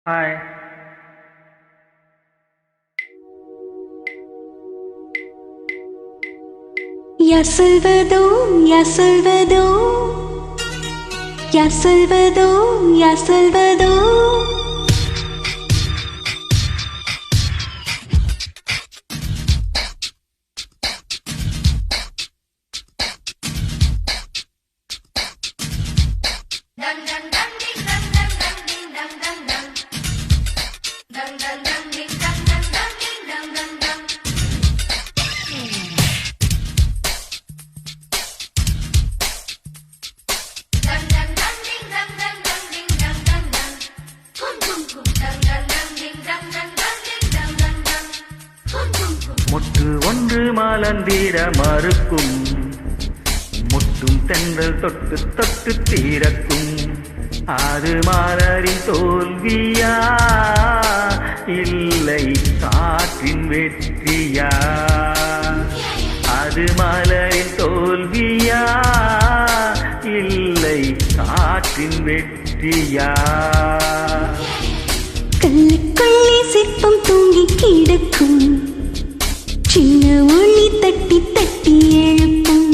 Hi. Ya Salvador, ya Salvador, ya Salvador, ya Salvador. முட்டு ஒன்று மலர்ந்திட மறுக்கும், முட்டும் தென்றல் தொட்டு தொட்டு தீரக்கும். அது மலரின் தோல்வியா இல்லை காற்றின் வெற்றியா? அது மலரின் தோல்வியா இல்லை காற்றின் வெற்றியா? கல்லுக்குள்ளே சிற்பம் தூங்கி கிடக்கும், சின்ன ஒளி தட்டி தட்டி எழுப்பும்.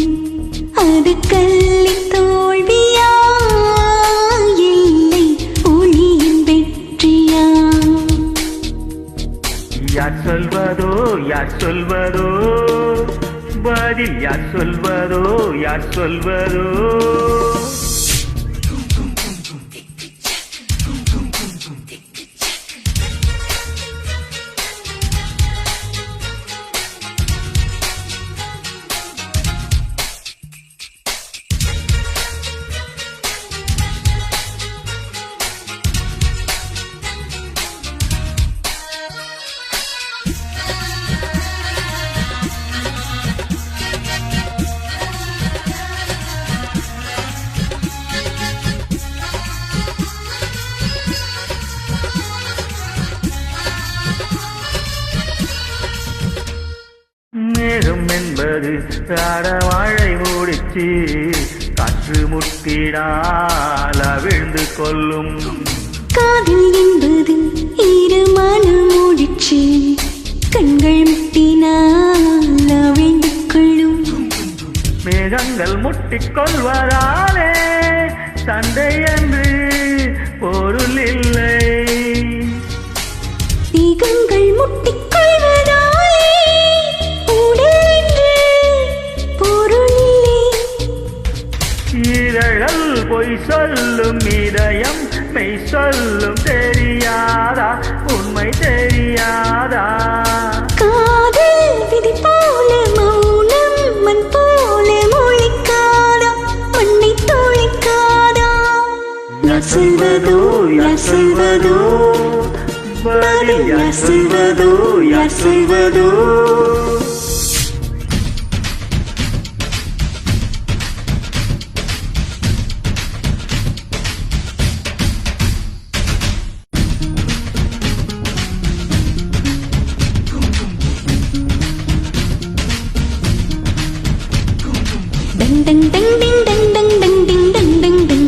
அது கல்லின் தோல்வியா இல்லை ஒளியின் வெற்றியா? யார் சொல்வதோ யார் சொல்வதோ, பதில் யார் சொல்வதோ யார் சொல்வதோ? மேகம் என்பது வாழை மூடிச்சு, காற்று முட்டினால் அவிழ்ந்து கொள்ளும். காதல் என்பது ஈரமான மூடிச்சு, கண்கள் முட்டினால் அவிழ்ந்து கொள்ளும். மேகங்கள் முட்டிக்கொள்வதாலே சண்டை என்று பொருள் இல்லை. மேகங்கள் முட்டிக்கொள்வதாலே உடல் என்று பொருள் இல்லை. இதழ்கள் பொய் சொல்லும், இதயம் மெய் சொல்லும். தெரியாதா உண்மை தெரியாதா? காதல் விதி போல மௌனம் மண் போல மொழிக்காதா, மண்ணை தொலைக்காதா? யார் சொல்வதோ யார் சொல்வதோ, பதில் யார் சொல்வதோ யார் சொல்வதோ? Dang dang dang ding dang dang dang ding dang dang dang.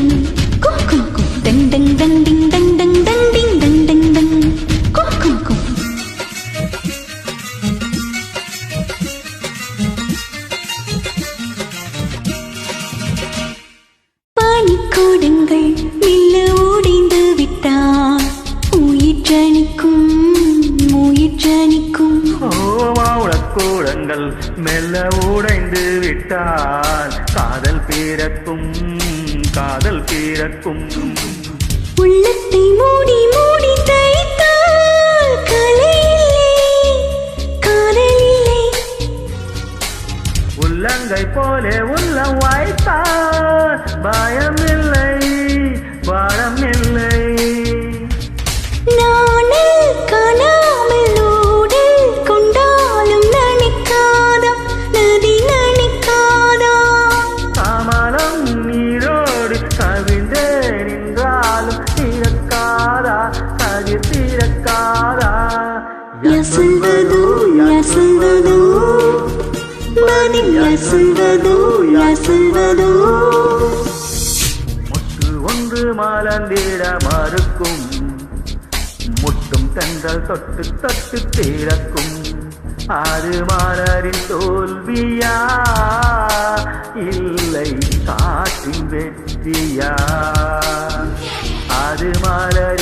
Kum kum kum. Dang dang dang ding dang dang dang ding dang dang dang. Kum kum kum. பானிக்கூடங்கள் மெல்ல உடைந்து விட்டால் உயிர் ஜனிக்கும், உயிர் ஜனிக்கும். கூடங்கள் மெல்ல உடைந்து விட்டால் காதல் பிறக்கும், காதல் பிறக்கும். உள்ளத்தை மூடி மூடி தைத்தால் கலை இல்லை, காதல் இல்லை. உள்ளங்கை போலே உள்ளம் வாய்த்தால் பயமில்லை, பாரமில்லை. நானல் காணாமல் ஓடல் கொண்டாலும் நினைக்காதா, நதி நினைக்காதா? தாமரம் நீரோடு கவிழ்ந்தே நின்றாலும் திறக்காதா, கதிர் திறக்காதா? யார் சொல்வதோ யார் சொல்வதோ, பதில் யார் சொல்வதோ யார் சொல்வதோ? முட்டு ஒன்று மலர்ந்திட மறுக்கும், தென்றல் தொட்டு தொட்டு திறக்கும். அது மலரின் தோல்வியா இல்லை காற்றின் வெற்றியா? அது மலரின்